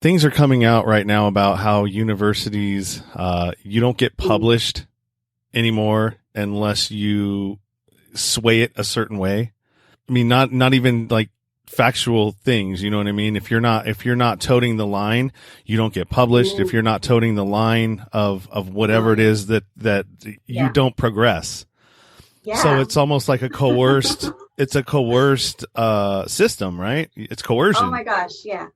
things are coming out right now about how universities, you don't get published anymore unless you sway it a certain way. I mean, not even like factual things, you know what I mean? If you're not toting the line, you don't get published. If you're not toting the line of whatever it is that you don't progress. Yeah. So it's almost like a coerced system, right? It's coercion. Oh my gosh, yeah.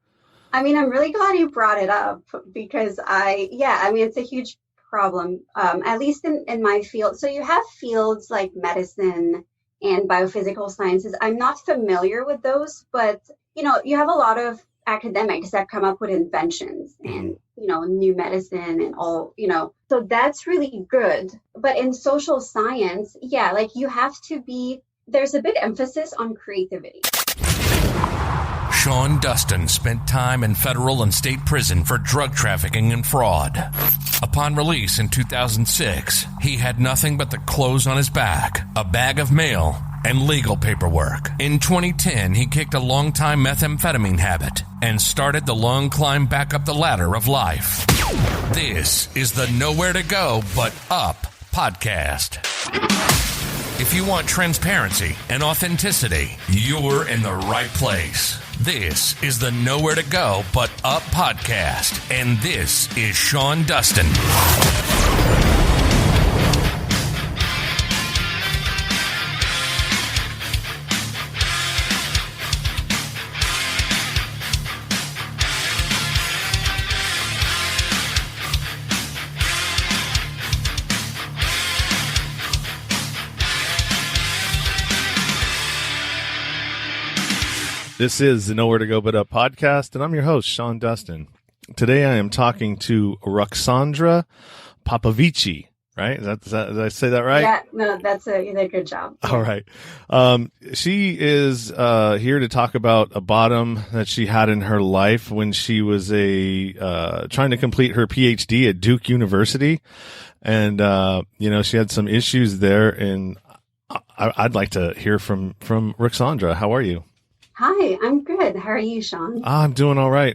I mean, I'm really glad you brought it up because it's a huge problem, at least in my field. So you have fields like medicine and biophysical sciences. I'm not familiar with those, but, you have a lot of academics that come up with inventions and, new medicine and all, so that's really good. But in social science, there's a big emphasis on creativity. Sean Dustin spent time in federal and state prison for drug trafficking and fraud. Upon release in 2006, he had nothing but the clothes on his back, a bag of mail, and legal paperwork. In 2010, he kicked a long-time methamphetamine habit and started the long climb back up the ladder of life. This is the Nowhere to Go But Up podcast. If you want transparency and authenticity, you're in the right place. This is the Nowhere to Go But Up podcast, and this is Sean Dustin. This is the Nowhere to Go But Up podcast, and I'm your host, Sean Dustin. Today I am talking to Ruxandra Popavici, right? Did I say that right? Yeah, no, you did a good job. All right. She is here to talk about a bottom that she had in her life when she was trying to complete her Ph.D. at Duke University. And, she had some issues there, and I'd like to hear from Ruxandra. How are you? Hi, I'm good. How are you, Sean? I'm doing all right.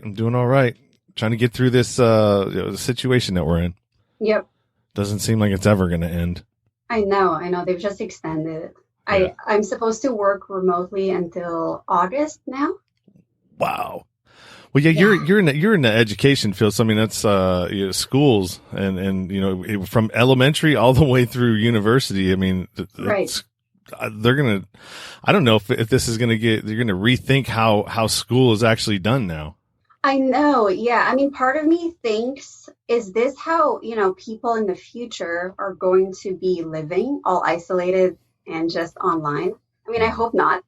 Trying to get through this situation that we're in. Yep. Doesn't seem like it's ever going to end. I know. They've just extended it. Yeah. I'm supposed to work remotely until August now. Wow. Well, yeah. You're in the education field. So I mean, that's schools and from elementary all the way through university. I mean, right. I don't know if this is going to they're going to rethink how school is actually done now. I know. Yeah. I mean, part of me thinks, is this how, people in the future are going to be living all isolated and just online? I mean, I hope not.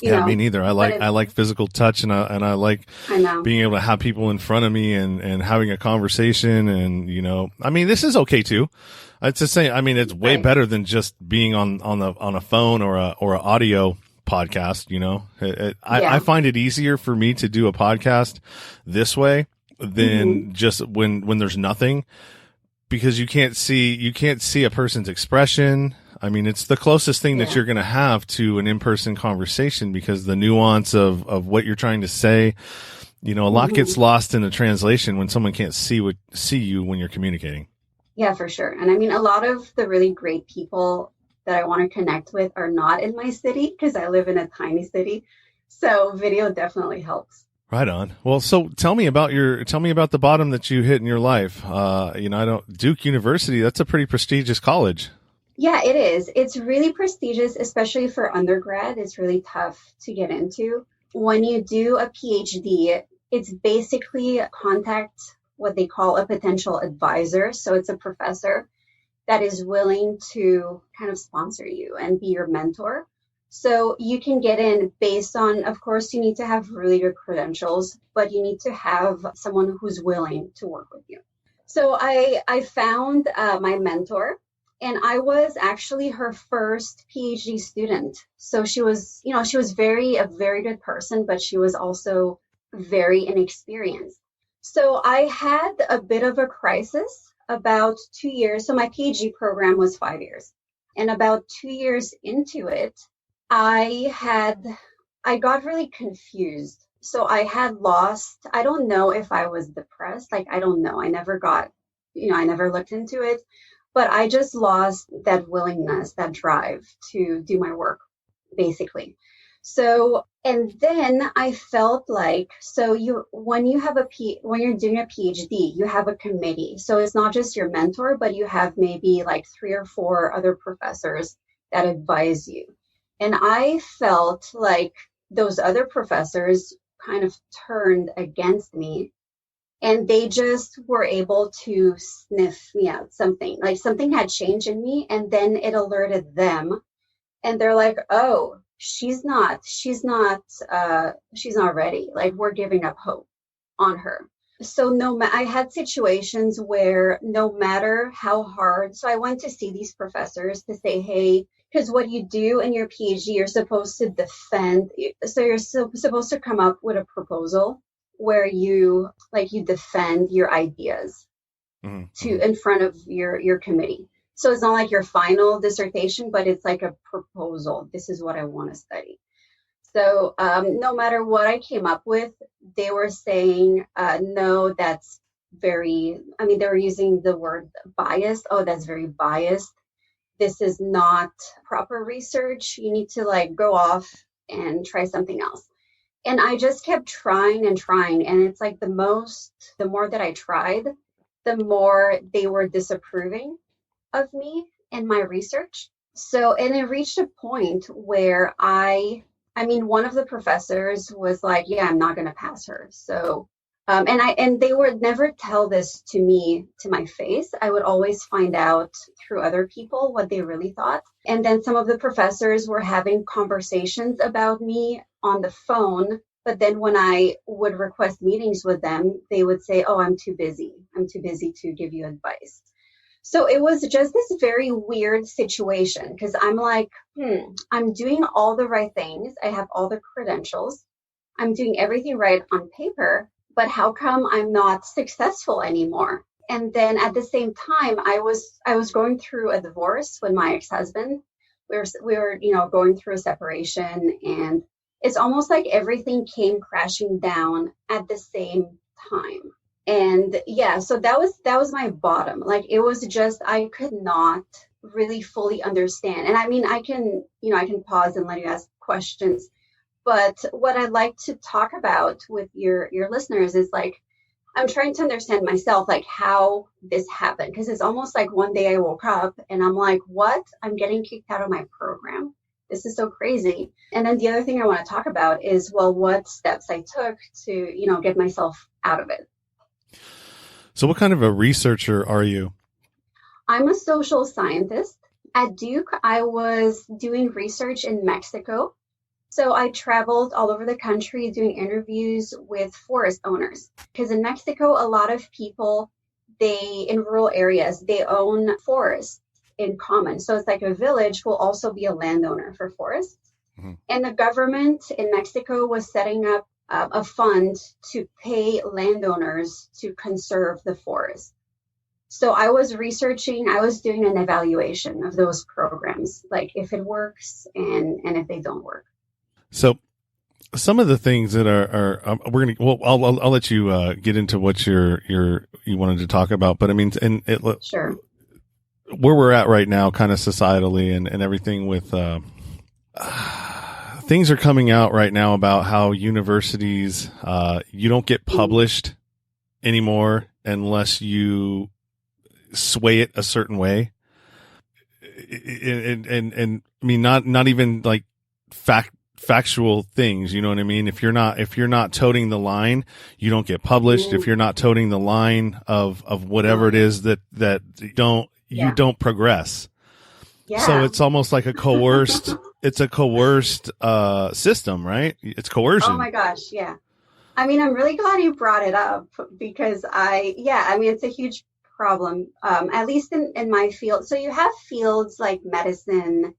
Me neither. I like physical touch and I like being able to have people in front of me and having a conversation and, I mean, this is okay too. It's the same. I mean, it's way better than just being on a phone or a audio podcast, I find it easier for me to do a podcast this way than just when there's nothing, because you can't see a person's expression. I mean, it's the closest thing that you're going to have to an in-person conversation, because the nuance of what you're trying to say, a lot gets lost in the translation when someone can't see you when you're communicating. Yeah, for sure. And I mean, a lot of the really great people that I want to connect with are not in my city because I live in a tiny city. So video definitely helps. Right on. Well, so tell me about the bottom that you hit in your life. Duke University, that's a pretty prestigious college. Yeah, it is. It's really prestigious, especially for undergrad. It's really tough to get into. When you do a PhD, it's basically contact what they call a potential advisor. So it's a professor that is willing to kind of sponsor you and be your mentor. So you can get in based on, of course, you need to have really good credentials, but you need to have someone who's willing to work with you. So I found my mentor, and I was actually her first PhD student. So she was a very good person, but she was also very inexperienced. So I had a bit of a crisis about 2 years. So my PhD program was 5 years. And about 2 years into it, I got really confused. So I had lost, I don't know if I was depressed. Like, I don't know. I never got, I never looked into it, but I just lost that willingness, that drive to do my work, basically. So, and then I felt like, when you're doing a PhD, you have a committee. So it's not just your mentor, but you have maybe like 3 or 4 other professors that advise you. And I felt like those other professors kind of turned against me, and they just were able to sniff me out something, like something had changed in me, and then it alerted them, and they're like, oh, she's not ready. Like, we're giving up hope on her. So I had situations where no matter how hard, so I went to see these professors to say, hey, because what you do in your PhD, you're supposed to defend. So you're supposed to come up with a proposal where you defend your ideas in front of your committee. So it's not like your final dissertation, but it's like a proposal. This is what I want to study. So no matter what I came up with, they were saying, no, that's they were using the word biased. Oh, that's very biased. This is not proper research. You need to go off and try something else. And I just kept trying and trying. And it's like the more that I tried, the more they were disapproving of me and my research. So, and it reached a point where one of the professors was like, yeah, I'm not going to pass her. So, and they would never tell this to me, to my face. I would always find out through other people what they really thought. And then some of the professors were having conversations about me on the phone. But then when I would request meetings with them, they would say, oh, I'm too busy. I'm too busy to give you advice. So it was just this very weird situation, because I'm like, I'm doing all the right things. I have all the credentials. I'm doing everything right on paper, but how come I'm not successful anymore? And then at the same time, I was going through a divorce with my ex-husband. We were going through a separation, and it's almost like everything came crashing down at the same time. And yeah, so that was my bottom. Like, it was just, I could not really fully understand. And I can pause and let you ask questions. But what I'd like to talk about with your listeners is I'm trying to understand myself, how this happened. Because it's almost like one day I woke up and I'm like, what? I'm getting kicked out of my program. This is so crazy. And then the other thing I want to talk about is, what steps I took to, get myself out of it. So what kind of a researcher are you? I'm a social scientist. At Duke, I was doing research in Mexico. So I traveled all over the country doing interviews with forest owners. Because in Mexico, a lot of people, in rural areas, they own forests in common. So it's like a village will also be a landowner for forests. Mm-hmm. And the government in Mexico was setting up a fund to pay landowners to conserve the forest. So I was doing an evaluation of those programs, like if it works and if they don't work. So some of the things that are I'll let you get into what you wanted to talk about, but sure. Where we're at right now, kind of societally and everything with things are coming out right now about how universities, you don't get published anymore unless you sway it a certain way. And not even like factual things, you know what I mean? If you're not toting the line, you don't get published. If you're not toting the line of whatever it is that you don't progress. Yeah. So it's almost like a coerced system, right? It's coercion. Oh my gosh. Yeah. I'm really glad you brought it up, because it's a huge problem, at least in my field. So you have fields like medicine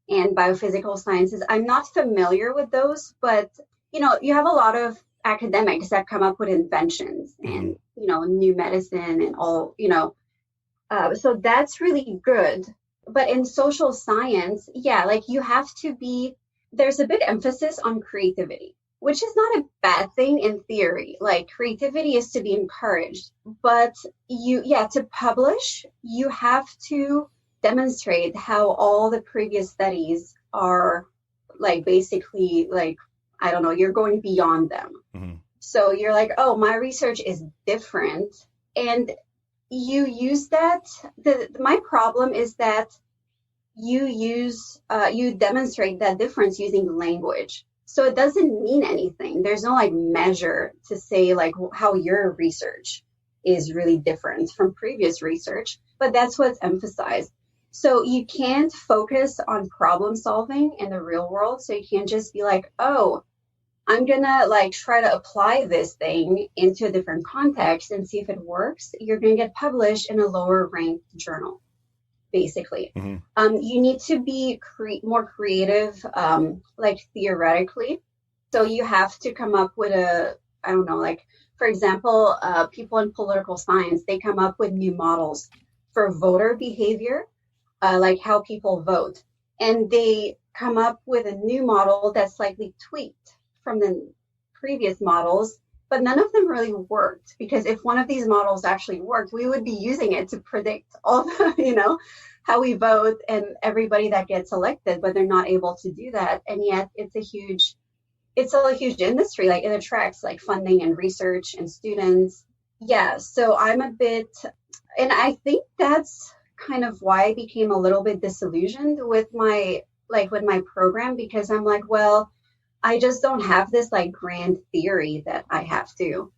and biophysical sciences. I'm not familiar with those, but you have a lot of academics that come up with inventions and new medicine and all, so that's really good. But in social science, you have to there's a big emphasis on creativity, which is not a bad thing in theory. Like creativity is to be encouraged, but to publish, you have to demonstrate how all the previous studies are like basically like, I don't know, you're going beyond them. Mm-hmm. So you're like, oh, my research is different. And you use that. My problem is that you demonstrate that difference using language. So it doesn't mean anything. There's no like measure to say like how your research is really different from previous research, but that's what's emphasized. So you can't focus on problem solving in the real world. So you can't just be like, oh, I'm gonna like try to apply this thing into a different context and see if it works. You're gonna get published in a lower ranked journal, basically. Mm-hmm. You need to be more creative, like theoretically. So you have to come up with for example, people in political science, they come up with new models for voter behavior, like how people vote. And they come up with a new model that's slightly tweaked from the previous models, but none of them really worked, because if one of these models actually worked, we would be using it to predict all the, how we vote and everybody that gets elected, but they're not able to do that. And yet it's still a huge industry. Like it attracts like funding and research and students. Yeah. So I'm and I think that's kind of why I became a little bit disillusioned with my program, because I'm like, well, I just don't have this like grand theory that I have to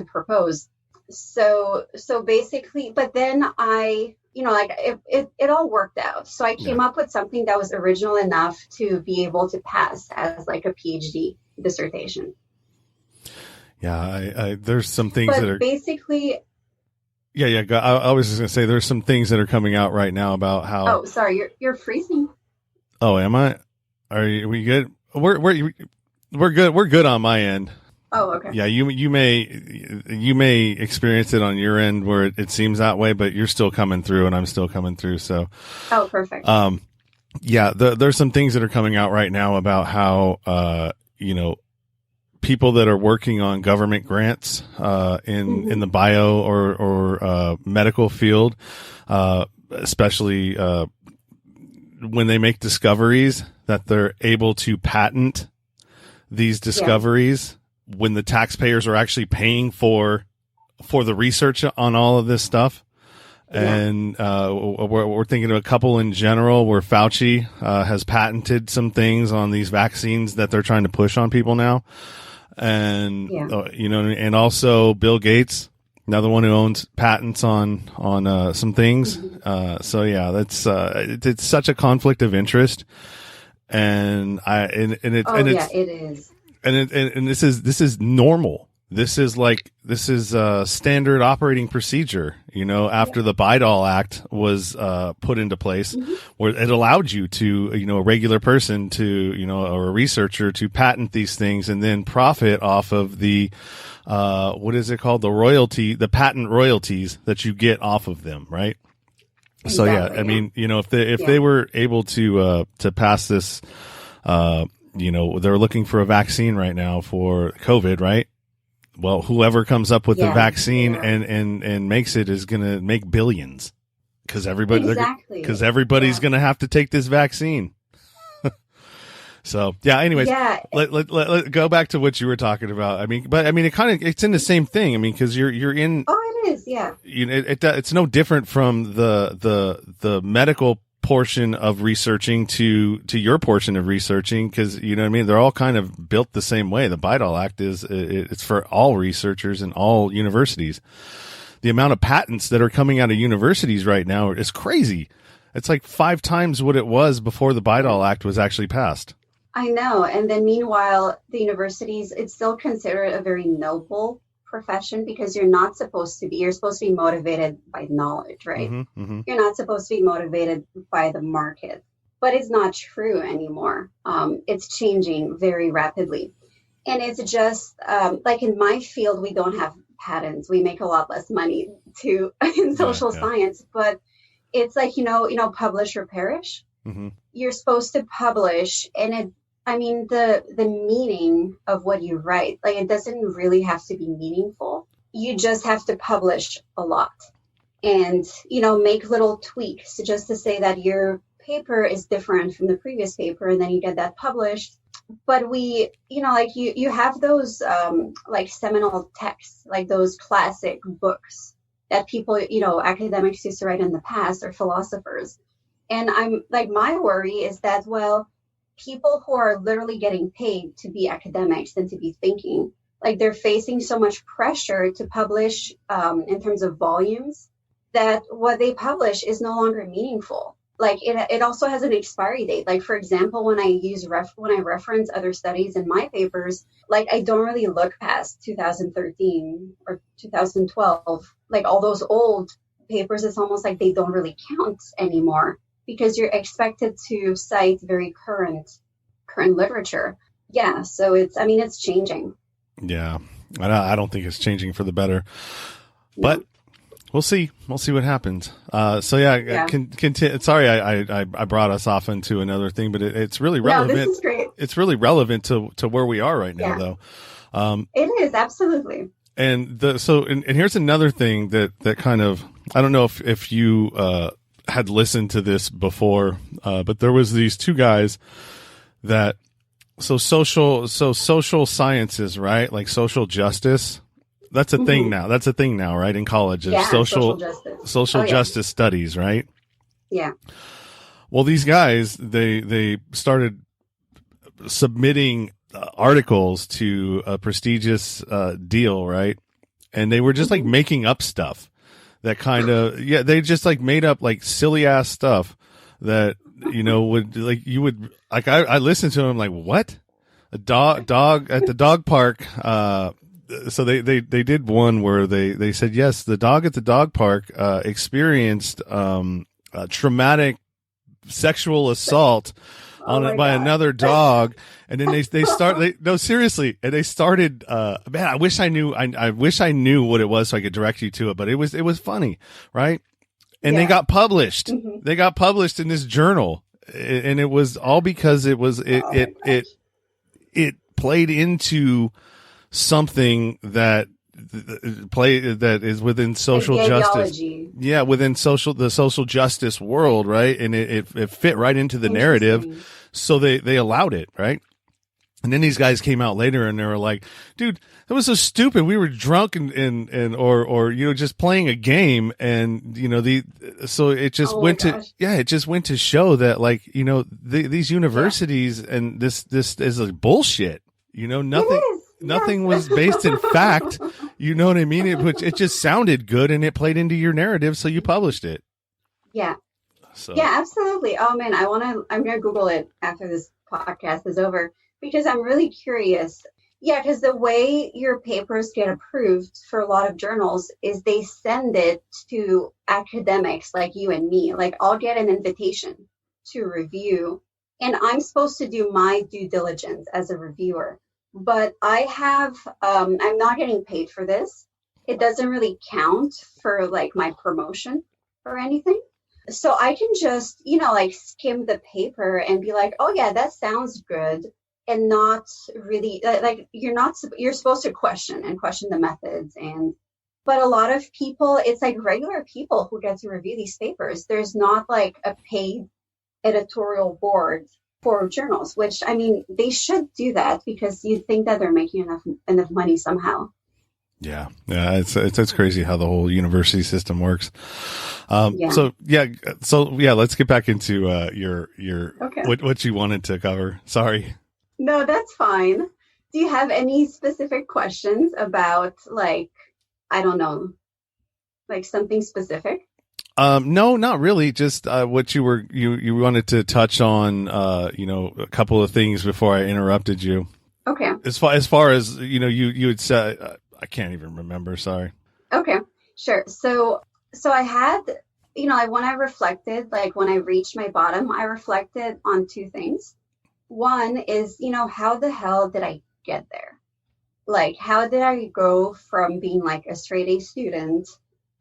propose. So basically, but then it all worked out. So I came up with something that was original enough to be able to pass as like a PhD dissertation. Yeah, there's some things that are basically. Yeah. I was just gonna say there's some things that are coming out right now about how. Oh, sorry, you're freezing. Oh, am I? Are we good? We're good. We're good on my end. Oh, okay. Yeah, you may experience it on your end where it seems that way, but you're still coming through, and I'm still coming through. So. Oh, perfect. There's some things that are coming out right now about how people that are working on government grants in the bio or medical field, especially when they make discoveries, that they're able to patent these discoveries when the taxpayers are actually paying for the research on all of this stuff. And we're thinking of a couple in general where Fauci has patented some things on these vaccines that they're trying to push on people now. And and also Bill Gates, another one who owns patents on some things. That's it's such a conflict of interest. And it is. And this is normal. This is standard operating procedure, after the Bayh-Dole Act was put into place, where it allowed you to, a regular person to, or a researcher to patent these things and then profit off of the, what is it called? The patent royalties that you get off of them, right? Exactly, so I mean, if they were able to pass this, they're looking for a vaccine right now for COVID, right? Well, whoever comes up with the vaccine and makes it is going to make billions, because everybody's going to have to take this vaccine. So anyways, let go back to what you were talking about. I mean, it's in the same thing. I mean, because you're in. Oh, it is. Yeah. It's no different from the medical portion of researching to your portion of researching, because they're all kind of built the same way. The Bayh-Dole Act it's for all researchers in all universities. The amount of patents that are coming out of universities right now is crazy. It's like 5 times what it was before the Bayh-Dole Act was actually passed. I know. And then meanwhile, the universities, it's still considered a very noble profession, because you're supposed to be motivated by knowledge, right? You're not supposed to be motivated by the market, but it's not true anymore. It's changing very rapidly. And it's just like in my field, we don't have patents. We make a lot less money in social science, but it's like, publish or perish. You're supposed to publish, and I mean, the meaning of what you write, like it doesn't really have to be meaningful. You just have to publish a lot and, make little tweaks just to say that your paper is different from the previous paper, and then you get that published. But we, like you have those like seminal texts, like those classic books that people, academics used to write in the past, or philosophers. And I'm like, my worry is that, well, people who are literally getting paid to be academics and to be thinking, like they're facing so much pressure to publish in terms of volumes, that what they publish is no longer meaningful. Like it also has an expiry date. Like, for example, when I reference other studies in my papers, like I don't really look past 2013 or 2012. Like all those old papers, it's almost like they don't really count anymore, because you're expected to cite very current literature. Yeah, so it's changing. Yeah, I don't think it's changing for the better, but we'll see. We'll see what happens. Yeah. Sorry, I brought us off into another thing, but it's really relevant. No, this is great. It's really relevant to where we are right now, though. It is, absolutely. And here's another thing that kind of, I don't know if you had listened to this before, but there was these two guys that social sciences, right? Like social justice. That's a thing now. That's a thing now, right? In college, social justice studies, right? Yeah. Well, these guys, they started submitting articles to a prestigious deal, right? And they were just like making up stuff that kind of, they just like made up like silly ass stuff that, I listened to them like, what? A dog at the dog park. So they did one where they said, yes, the dog at the dog park experienced traumatic sexual assault by another dog. And then they started, man, I wish I knew what it was so I could direct you to it, but it was funny, right? And they got published. Mm-hmm. They got published in this journal, and it was all because it played into something that is within social justice. Yeah, within the social justice world, right? And it fit right into the narrative, so they allowed it, right? And then these guys came out later and they were like, dude, that was so stupid. We were drunk or just playing a game, and so it just it just went to show that, like, these universities and this is like bullshit. Nothing was based in fact. You know what I mean? It just sounded good and it played into your narrative, so you published it. Yeah. Yeah, absolutely. Oh man, I'm gonna Google it after this podcast is over, because I'm really curious. Yeah, because the way your papers get approved for a lot of journals is they send it to academics like you and me. Like, I'll get an invitation to review, and I'm supposed to do my due diligence as a reviewer. But I'm not getting paid for this. It doesn't really count for like my promotion or anything. So I can just, skim the paper and be like, oh yeah, that sounds good. And not really like you're supposed to question the methods. But a lot of people, it's like regular people who get to review these papers. There's not like a paid editorial board for journals, which, I mean, they should do that, because you'd think that they're making enough money somehow. Yeah. It's crazy how the whole university system works. So let's get back into your what you wanted to cover. Sorry. No, that's fine. Do you have any specific questions about, like, I don't know, like something specific? No, not really. Just what you wanted to touch on, a couple of things before I interrupted you. Okay. As far as, you had said, I can't even remember. Sorry. Okay, sure. So I had, when I reflected, like when I reached my bottom, I reflected on two things. One is, how the hell did I get there? Like, how did I go from being like a straight A student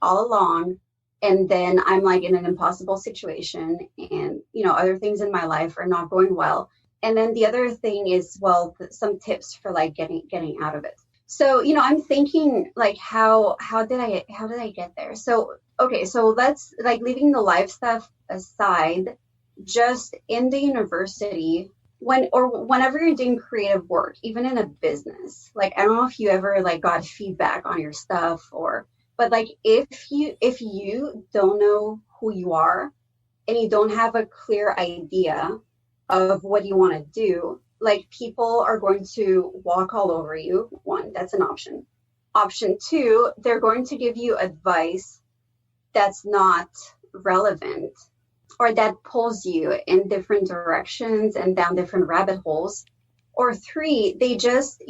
all along, and then I'm like in an impossible situation, and, other things in my life are not going well. And then the other thing is, well, some tips for like getting out of it. So, I'm thinking like, how did I get there? So, okay, so let's like leaving the life stuff aside, just in the university, whenever you're doing creative work, even in a business, like, I don't know if you ever like got feedback on your stuff but like if you don't know who you are and you don't have a clear idea of what you want to do, like people are going to walk all over you. One, that's an option. Option two, they're going to give you advice that's not relevant or that pulls you in different directions and down different rabbit holes. Or three, they just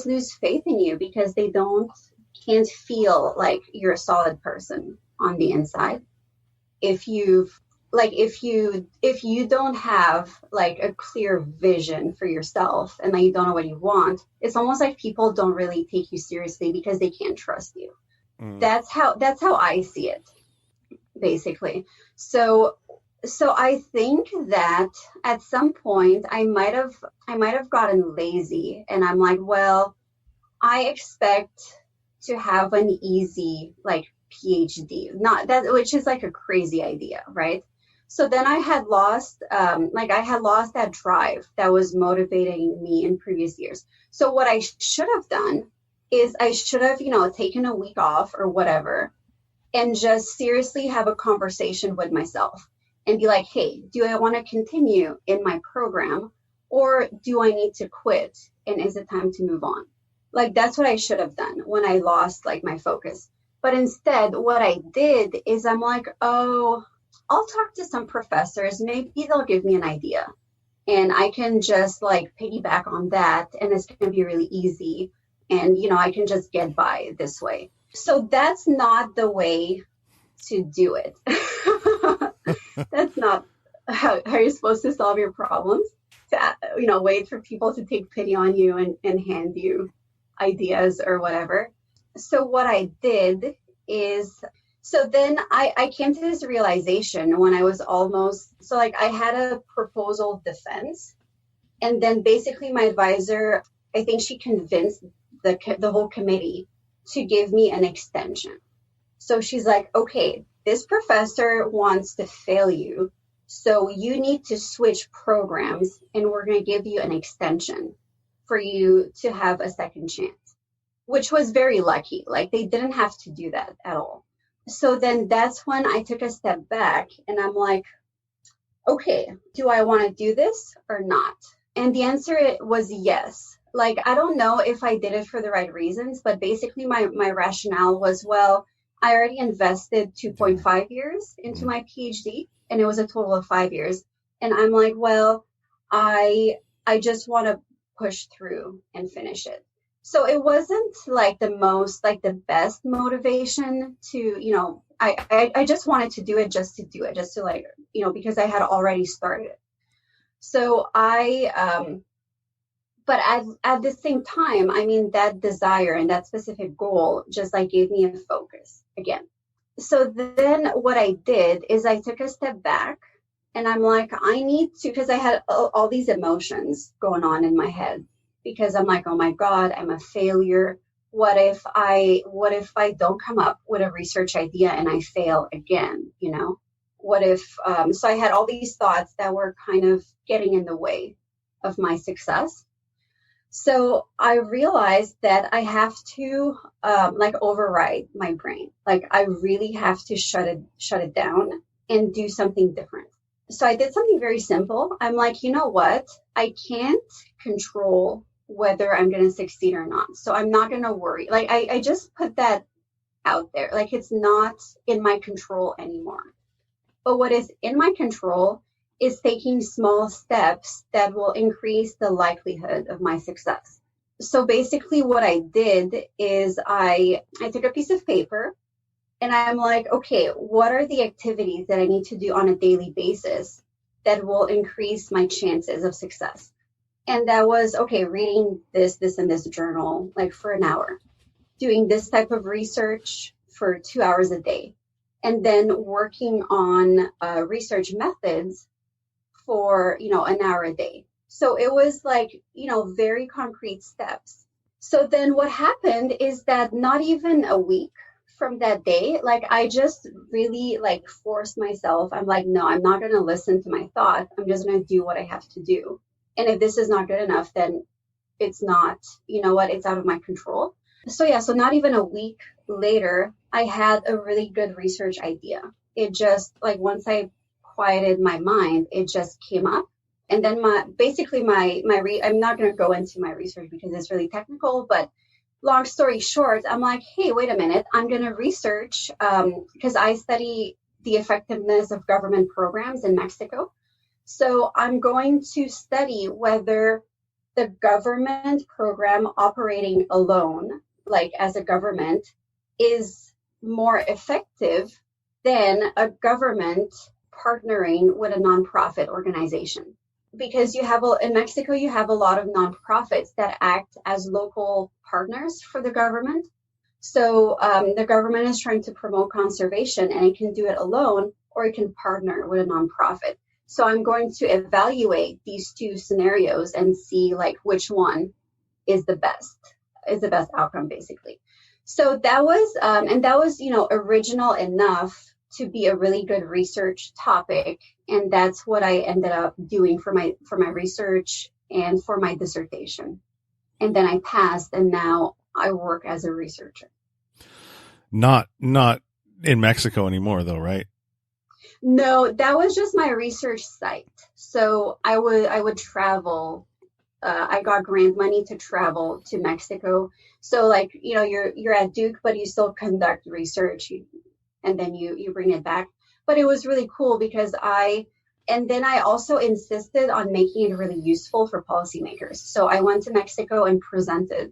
lose faith in you because they can't feel like you're a solid person on the inside. If you don't have like a clear vision for yourself and like you don't know what you want, it's almost like people don't really take you seriously because they can't trust you. That's how I see it, basically. So I think that at some point I might have gotten lazy, and I'm like, well, I expect to have an easy like PhD, not that, which is like a crazy idea, right? So then I had lost that drive that was motivating me in previous years. So what I should have done is I should have, taken a week off or whatever and just seriously have a conversation with myself and be like, hey, do I want to continue in my program or do I need to quit? And is it time to move on? Like, that's what I should have done when I lost like my focus. But instead, what I did is I'm like, oh, I'll talk to some professors. Maybe they'll give me an idea and I can just like piggyback on that. And it's going to be really easy. And, I can just get by this way. So that's not the way to do it. That's not how you're supposed to solve your problems. To, wait for people to take pity on you and hand you ideas or whatever. So what I did is, so then I came to this realization when I was I had a proposal defense. And then basically my advisor, I think she convinced the whole committee to give me an extension. So she's like, okay, this professor wants to fail you. So you need to switch programs and we're going to give you an extension for you to have a second chance, which was very lucky. Like they didn't have to do that at all. So then that's when I took a step back and I'm like, okay, do I want to do this or not? And the answer was yes. Like, I don't know if I did it for the right reasons, but basically my rationale was, well, I already invested 2.5 years into my PhD and it was a total of 5 years. And I'm like, well, I just want to push through and finish it. So it wasn't like the best motivation to, I just wanted to do it just to do it, just to like, because I had already started it. So but at the same time, I mean, that desire and that specific goal just like gave me a focus again. So then what I did is I took a step back and I'm like, I need to, because I had all these emotions going on in my head because I'm like, oh my God, I'm a failure. What if I don't come up with a research idea and I fail again, What if, so I had all these thoughts that were kind of getting in the way of my success. So I realized that I have to override my brain. Like I really have to shut it down and do something different. So I did something very simple. I'm like, you know what? I can't control whether I'm going to succeed or not. So I'm not going to worry. Like I just put that out there. Like it's not in my control anymore. But what is in my control is taking small steps that will increase the likelihood of my success. So basically what I did is I took a piece of paper and I'm like, okay, what are the activities that I need to do on a daily basis that will increase my chances of success? And that was, okay, reading this, and this journal, like for an hour, doing this type of research for 2 hours a day, and then working on research methods for, an hour a day. So it was like, very concrete steps. So then what happened is that not even a week from that day, like I just really like forced myself. I'm like, no, I'm not going to listen to my thought. I'm just going to do what I have to do. And if this is not good enough, then it's not, it's out of my control. So yeah, so not even a week later, I had a really good research idea. It just like once I quieted my mind, it just came up. And then I'm not going to go into my research because it's really technical, but long story short, I'm like, hey, wait a minute, I'm going to research because I study the effectiveness of government programs in Mexico. So I'm going to study whether the government program operating alone, like as a government, is more effective than a government partnering with a nonprofit organization. Because in Mexico, you have a lot of nonprofits that act as local partners for the government. So the government is trying to promote conservation, and it can do it alone, or it can partner with a nonprofit. So I'm going to evaluate these two scenarios and see like which one is the best outcome, basically. So that was, original enough to be a really good research topic. And that's what I ended up doing for my research and for my dissertation. And then I passed, and now I work as a researcher. Not in Mexico anymore though, right? No, that was just my research site. So I would travel. I got grant money to travel to Mexico. So like, you're at Duke, but you still conduct research, and then you bring it back. But it was really cool because I also insisted on making it really useful for policymakers. So I went to Mexico and presented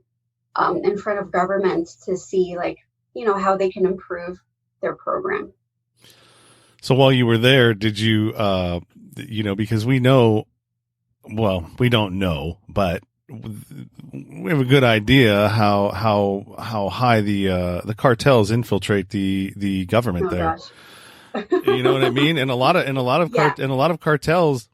in front of government to see like, how they can improve their program. So while you were there, did you, because we don't know, but we have a good idea how high the cartels infiltrate the government there. Gosh. You know what I mean? And a lot of cartels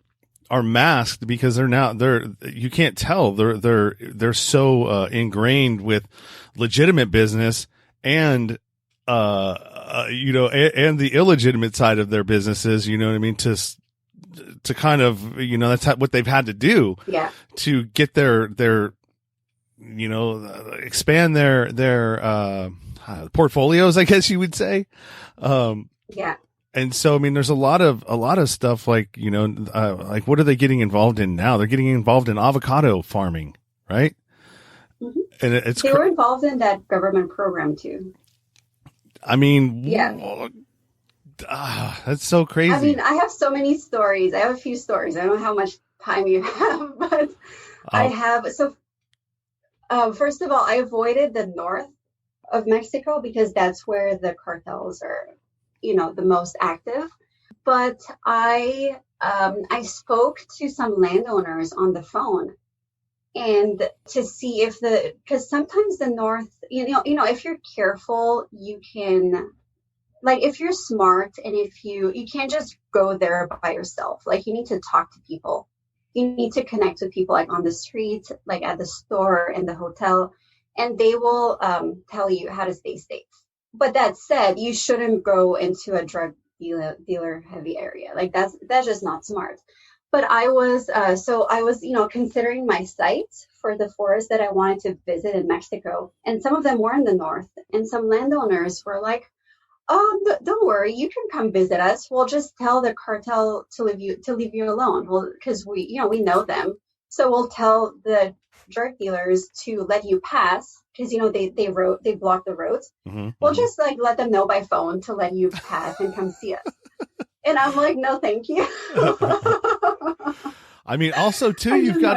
are masked because you can't tell they're so ingrained with legitimate business and and the illegitimate side of their businesses, you know what I mean, to kind of, that's what they've had to do to get their expand their portfolios, I guess you would say. And so, I mean, there's a lot of stuff like, like what are they getting involved in now? They're getting involved in avocado farming, right? Mm-hmm. And they were involved in that government program too. I mean, that's so crazy. I mean, I have so many stories. I have a few stories. I don't know how much time you have, but I have. So, first of all, I avoided the north of Mexico because that's where the cartels are, the most active. But I spoke to some landowners on the phone, and to see because sometimes the north, if you're careful, you can, like, if you're smart and if you can't just go there by yourself. Like, you need to talk to people. You need to connect with people, like on the street, like at the store and the hotel, and they will tell you how to stay safe. But that said, you shouldn't go into a drug dealer heavy area. Like that's just not smart. But I was considering my sites for the forest that I wanted to visit in Mexico, and some of them were in the north, and some landowners were like, "Oh, don't worry, you can come visit us. We'll just tell the cartel to leave you alone. Well, because we know them, so we'll tell the drug dealers to let you pass because they block the roads. Mm-hmm. We'll just like let them know by phone to let you pass and come see us." And I'm like, "No, thank you." I mean, also too, you've got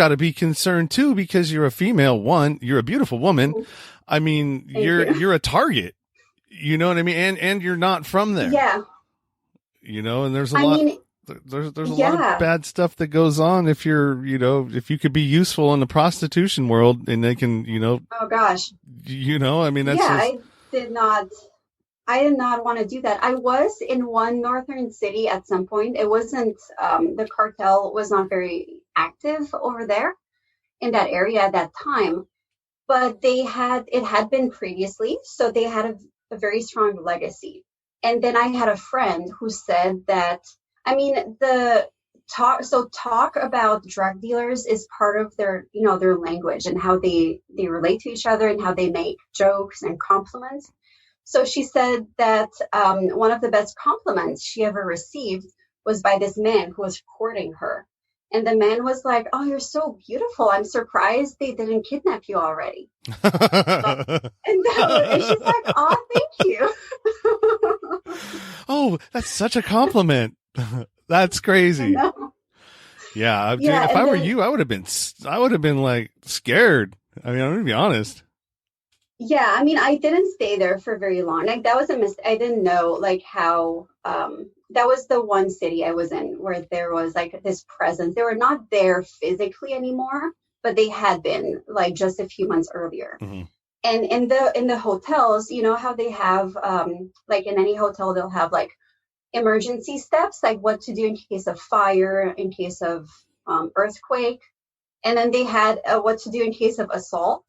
to be concerned too because you're a female. One, you're a beautiful woman. I mean, you're a target. You know what I mean? And you're not from there. Yeah. And there's a lot of bad stuff that goes on if if you could be useful in the prostitution world and they can, Oh gosh. I mean, that's I I did not want to do that. I was in one northern city at some point. It wasn't, the cartel was not very active over there in that area at that time, but it had been previously, so they had a very strong legacy. And then I had a friend who said that, I mean, talk about drug dealers is part of their, their language and how they relate to each other and how they make jokes and compliments. So she said that one of the best compliments she ever received was by this man who was courting her. And the man was like, "Oh, you're so beautiful. I'm surprised they didn't kidnap you already." and she's like, "Oh, thank you." Oh, that's such a compliment. That's crazy. Yeah, dude, if I were you, I would have been like scared. I mean, I'm gonna be honest. Yeah, I mean, I didn't stay there for very long. Like that was a mistake. I didn't know like how that was the one city I was in where there was like this presence. They were not there physically anymore, but they had been like just a few months earlier. Mm-hmm. And in the hotels, you know how they have like in any hotel they'll have like emergency steps, like what to do in case of fire, in case of earthquake, and then they had what to do in case of assault.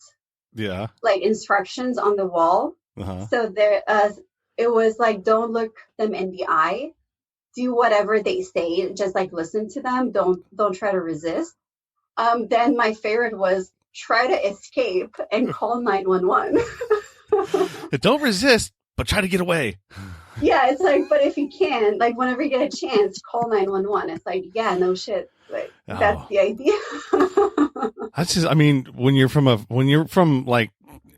Yeah, like instructions on the wall. Uh-huh. So there, it was like, don't look them in the eye. Do whatever they say. Just like listen to them. Don't try to resist. Then my favorite was try to escape and call 911. Don't resist, but try to get away. Yeah, it's like, but if you can, like whenever you get a chance, call 911. It's like, yeah, no shit. Like that's the idea. That's just, I mean, when you're from like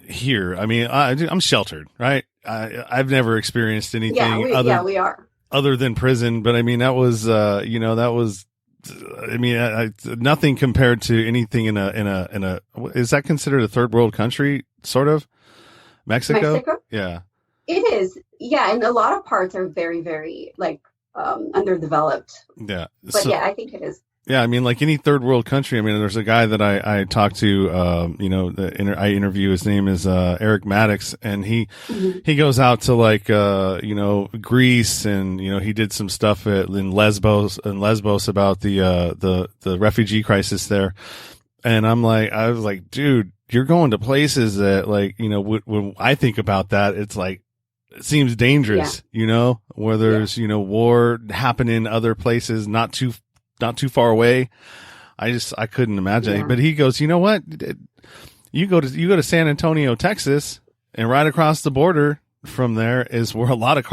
here, I mean, I'm sheltered, right? I've never experienced anything we are other than prison, but I mean, that was, nothing compared to anything in a, is that considered a third world country? Sort of Mexico? Yeah. It is. Yeah. And a lot of parts are very, very like, underdeveloped. Yeah. But yeah, I think it is. Yeah, I mean, like any third world country. I mean, there's a guy that I talked to. I interview. His name is Eric Maddox, and he goes out to like Greece, and he did some stuff in Lesbos about the refugee crisis there. And I was like, dude, you're going to places that like when I think about that, it's like it seems dangerous. Yeah. Where there's war happening other places, not too far away. I couldn't imagine it. But he goes, you know what? You go to San Antonio, Texas, and right across the border from there is where a lot of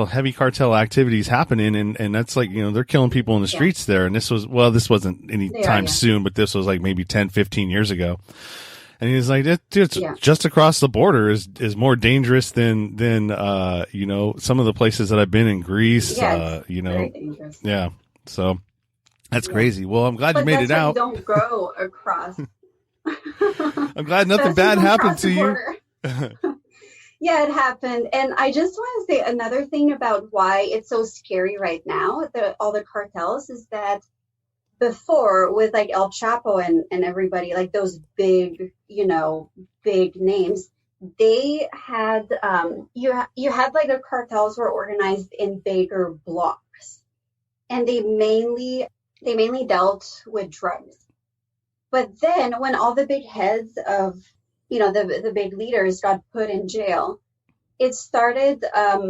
heavy cartel activities happening. And that's like, they're killing people in the streets there. And this wasn't any time soon, but this was like maybe 10, 15 years ago. And he's like, dude, just across the border is more dangerous than some of the places that I've been in Greece, very dangerous. Yeah. So that's crazy. Well, I'm glad you made it out. Don't go across. I'm glad nothing bad happened to you. Yeah, it happened. And I just want to say another thing about why it's so scary right now, all the cartels, is that before with like El Chapo and everybody, like those big names, they had, you had like the cartels were organized in bigger blocks, and they mainly dealt with drugs. But then when all the big heads of, the big leaders got put in jail, it started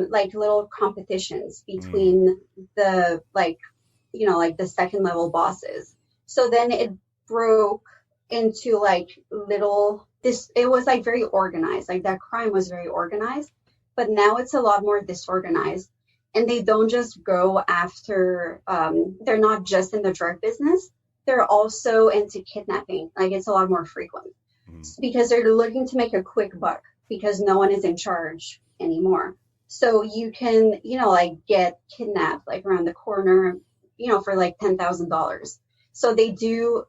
like little competitions between the the second level bosses. So then it broke into like it was like very organized, like that crime was very organized, but now it's a lot more disorganized. And they don't just go after, they're not just in the drug business, they're also into kidnapping. Like it's a lot more frequent because they're looking to make a quick buck because no one is in charge anymore. So you can, get kidnapped like around the corner, for like $10,000. So they do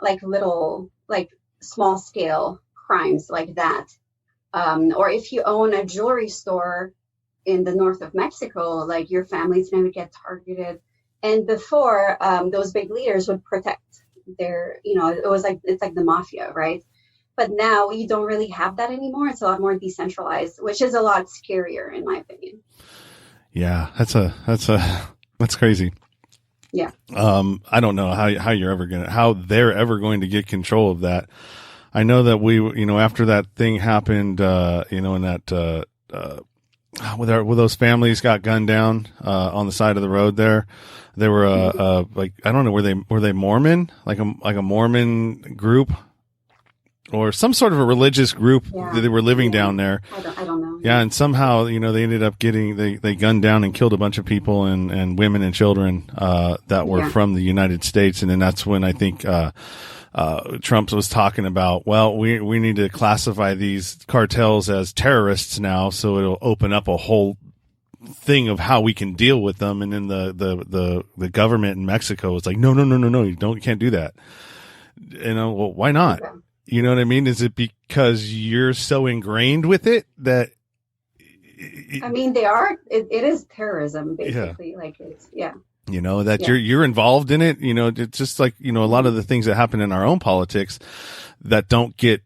like little, like small scale crimes like that. Or if you own a jewelry store in the north of Mexico, like your family's going to get targeted. And before, those big leaders would protect their, it's like the mafia, right? But now you don't really have that anymore. It's a lot more decentralized, which is a lot scarier in my opinion. Yeah, that's crazy. Yeah. I don't know how they're ever going to get control of that. I know that after that thing happened, and that, where those families got gunned down, on the side of the road there were, I don't know, were they Mormon? Like a Mormon group or some sort of a religious group that they were living down there. I don't know. Yeah. And somehow, they ended up they gunned down and killed a bunch of people and women and children, that were from the United States. And then that's when I think, Trump was talking about, well, we need to classify these cartels as terrorists now. So it'll open up a whole thing of how we can deal with them. And then the government in Mexico was like, no, you can't do that. Well, why not? Yeah. You know what I mean? Is it because you're so ingrained with it that? I mean, they are. It is terrorism, basically. Yeah. Like it's That you're involved in it. It's just like a lot of the things that happen in our own politics that don't get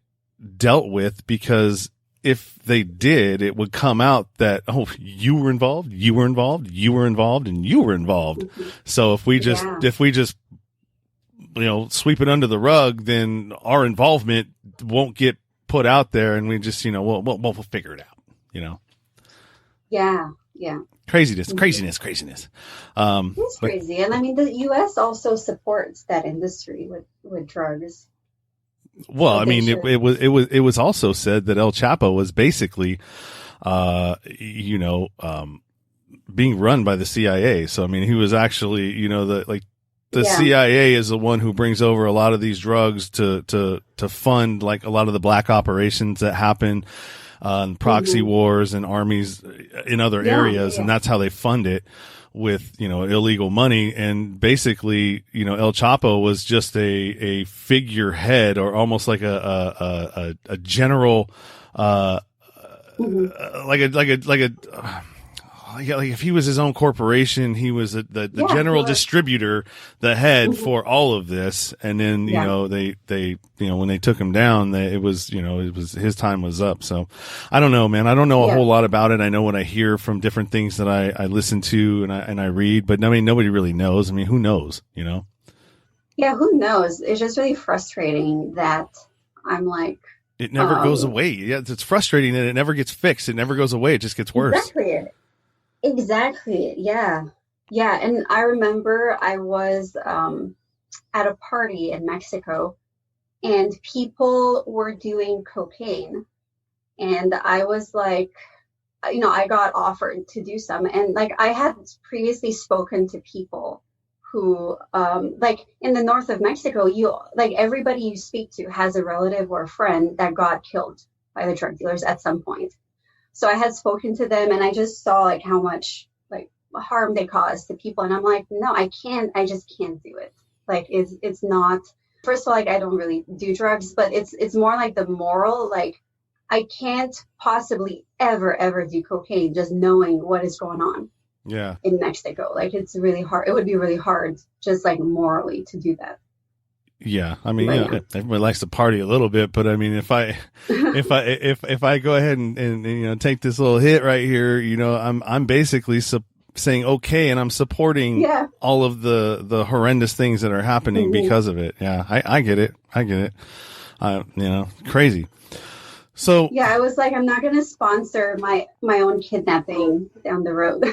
dealt with, because if they did, it would come out that, oh, you were involved, you were involved, you were involved, and you were involved. Mm-hmm. So if we just sweep it under the rug, then our involvement won't get put out there, and we just, we'll figure it out, Yeah. Yeah. Craziness. It's crazy. And I mean, the U.S. also supports that industry with drugs. Well, I mean, it was also said that El Chapo was basically, being run by the CIA. So, I mean, he was actually, the CIA is the one who brings over a lot of these drugs to fund like a lot of the black operations that happen, proxy wars and armies in other areas. And that's how they fund it, with, illegal money. And basically, El Chapo was just a figurehead, or almost like a general, like if he was his own corporation, he was the general distributor, the head for all of this. And then, they when they took him down, it was his time was up. So I don't know, man. I don't know a whole lot about it. I know what I hear from different things that I listen to and I read, but I mean, nobody really knows. I mean, who knows, Yeah, who knows? It's just really frustrating that I'm like, it never goes away. Yeah. It's frustrating that it never gets fixed. It never goes away. It just gets worse. Exactly. Yeah. Yeah. And I remember I was at a party in Mexico, and people were doing cocaine. And I was like, I got offered to do some. And like, I had previously spoken to people who, like in the north of Mexico, everybody you speak to has a relative or a friend that got killed by the drug dealers at some point. So I had spoken to them, and I just saw like how much like harm they caused to people. And I'm like, no, I just can't do it. Like it's not, first of all, like I don't really do drugs, but it's more like the moral, like I can't possibly ever do cocaine just knowing what is going on in Mexico. Like it's really hard. It would be really hard just like morally to do that. Yeah, I mean, everybody likes to party a little bit, but I mean, if I go ahead and take this little hit right here, I'm basically saying okay, and I'm supporting all of the horrendous things that are happening because of it. Yeah, I get it. Crazy. So yeah, I was like, I'm not going to sponsor my own kidnapping down the road.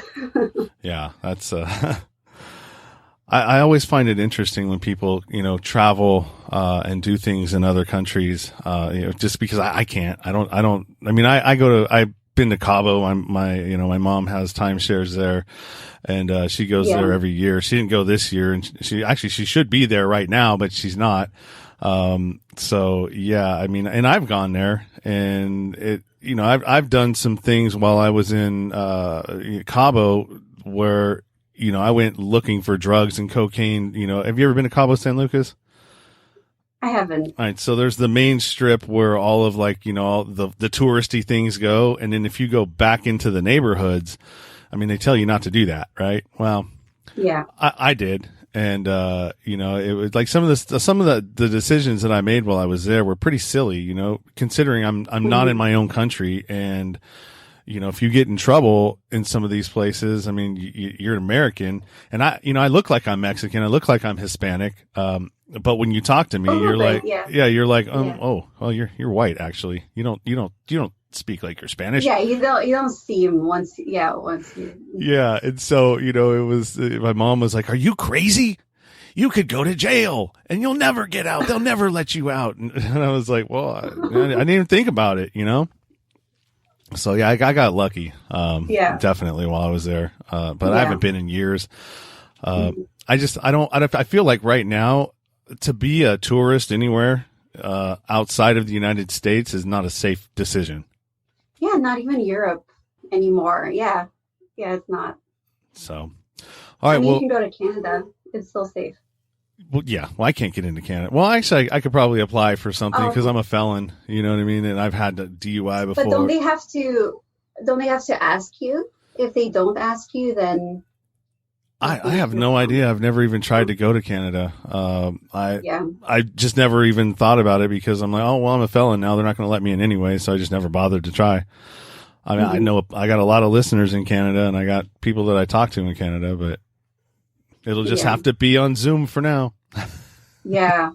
Yeah, that's. I always find it interesting when people, travel, and do things in other countries, just because I can't, I've been to Cabo. My mom has timeshares there, and, she goes there every year. She didn't go this year, and she should be there right now, but she's not. So yeah, I mean, and I've gone there, and I've done some things while I was in, Cabo where, I went looking for drugs and cocaine. Have you ever been to Cabo San Lucas? I haven't. All right. So there's the main strip where all of all the touristy things go. And then if you go back into the neighborhoods, I mean, they tell you not to do that, right? Well, yeah, I did. And, it was like some of the decisions that I made while I was there were pretty silly, considering I'm not in my own country. And, if you get in trouble in some of these places, I mean, you're an American, and I look like I'm Mexican. I look like I'm Hispanic. But when you talk to me, you're like, you're like, you're white. Actually, you don't speak like you're Spanish. Yeah, you don't seem once. Yeah. And so, it was, my mom was like, "Are you crazy? You could go to jail and you'll never get out. They'll never let you out." And I was like, well, I didn't even think about it, So yeah, I got lucky. Definitely while I was there. But I haven't been in years. I feel like right now to be a tourist anywhere, outside of the United States is not a safe decision. Yeah. Not even Europe anymore. Yeah. Yeah. It's not. So, all right. You can go to Canada. It's still safe. Well, yeah. Well, I can't get into Canada. Well, actually, I could probably apply for something because I'm a felon. You know what I mean? And I've had a DUI before. But don't they have to ask you? If they don't ask you, then I have no idea. I've never even tried to go to Canada. I just never even thought about it because I'm like, oh well, I'm a felon now. They're not going to let me in anyway, so I just never bothered to try. I mean, I know I got a lot of listeners in Canada, and I got people that I talk to in Canada, but it'll just have to be on Zoom for now. Yeah.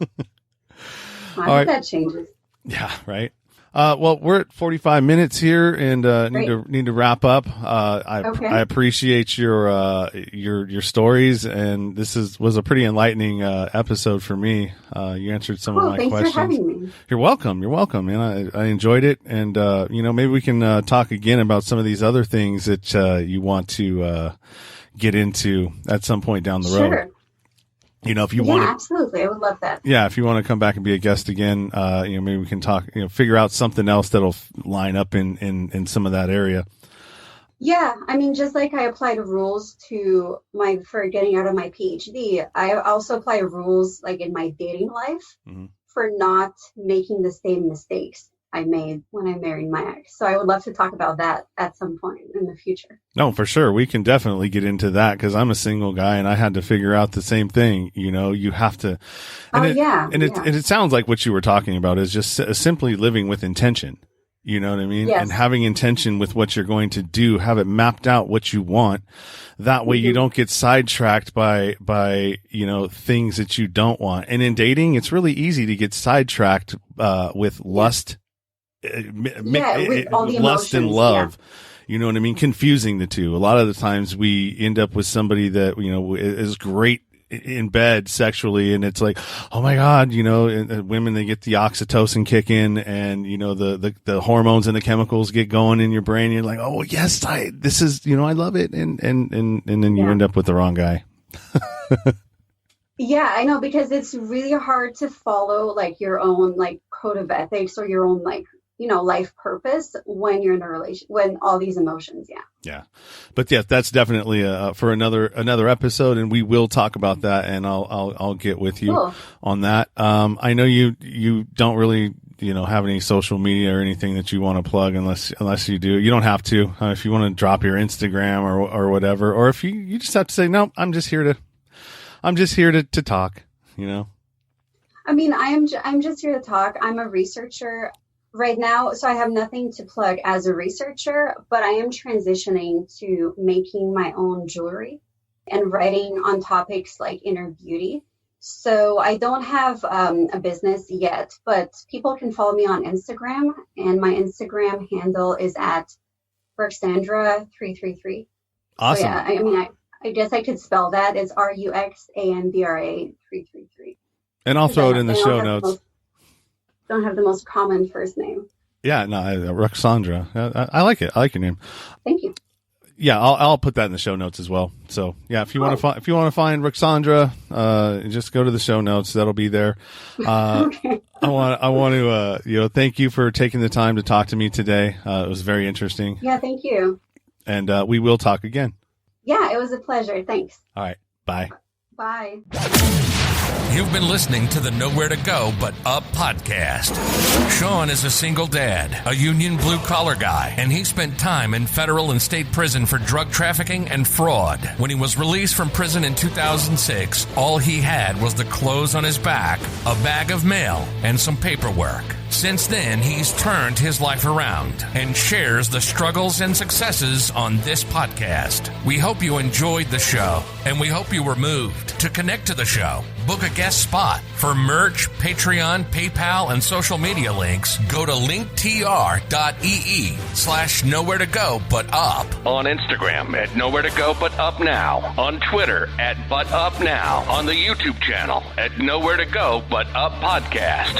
I hope that changes. Yeah, right. Well, we're at 45 minutes here and need to wrap up. I appreciate your stories, and this was a pretty enlightening episode for me. You answered some of my questions. Thanks for having me. You're welcome. You're welcome, man. I enjoyed it, and maybe we can talk again about some of these other things that you want to get into at some point down the road. Sure. If you want to, absolutely. I would love that. Yeah. If you want to come back and be a guest again, maybe we can talk, figure out something else that'll line up in some of that area. Yeah. I mean, just like I applied rules for getting out of my PhD, I also apply rules like in my dating life for not making the same mistakes I made when I married my ex. So I would love to talk about that at some point in the future. No, for sure. We can definitely get into that because I'm a single guy and I had to figure out the same thing. You have to. And it sounds like what you were talking about is just simply living with intention. You know what I mean? Yes. And having intention with what you're going to do, have it mapped out what you want. That way you don't get sidetracked by, things that you don't want. And in dating, it's really easy to get sidetracked, with lust. With all the lust and love, you know what I mean? Confusing the two. A lot of the times we end up with somebody that, is great in bed sexually. And it's like, oh my God, and women, they get the oxytocin kick in and, the hormones and the chemicals get going in your brain. You're like, oh yes, I love it. And then you end up with the wrong guy. Yeah, I know, because it's really hard to follow like your own like code of ethics or your own like, life purpose when you're in a relation, when all these emotions. Yeah. But yeah, that's definitely for another episode, and we will talk about that, and I'll get with you on that. I know you don't really, have any social media or anything that you want to plug unless you do. You don't have to, if you want to drop your Instagram or whatever, or if you just have to say, no, I'm just here to talk, I mean, I'm just here to talk. I'm a researcher right now, so I have nothing to plug as a researcher, but I am transitioning to making my own jewelry and writing on topics like inner beauty. So I don't have a business yet, but people can follow me on Instagram, and my Instagram handle is at Ruxandra333. Awesome. So yeah, I guess I could spell that. It's Ruxandra 333. And I'll throw it in the show notes. Don't have the most common first name. Yeah, no, Ruxandra. I like it. I like your name. Thank you. Yeah, I'll put that in the show notes as well. So yeah, if you want to find Ruxandra, just go to the show notes. That'll be there. Okay. I want to thank you for taking the time to talk to me today. It was very interesting. Yeah, thank you. And we will talk again. Yeah, it was a pleasure. Thanks. All right. Bye. Bye. You've been listening to the Nowhere to Go But Up podcast. Sean is a single dad, a union blue-collar guy, and he spent time in federal and state prison for drug trafficking and fraud. When he was released from prison in 2006, all he had was the clothes on his back, a bag of mail, and some paperwork. Since then, he's turned his life around and shares the struggles and successes on this podcast. We hope you enjoyed the show, and we hope you were moved. To connect to the show, book a guest spot. For merch, Patreon, PayPal, and social media links, go to linktr.ee/nowhere to go but up. On Instagram at Nowhere to Go But Up Now. On Twitter at But Up Now. On the YouTube channel at Nowhere to Go But Up Podcast.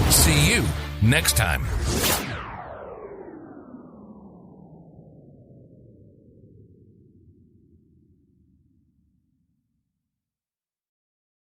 See you next time.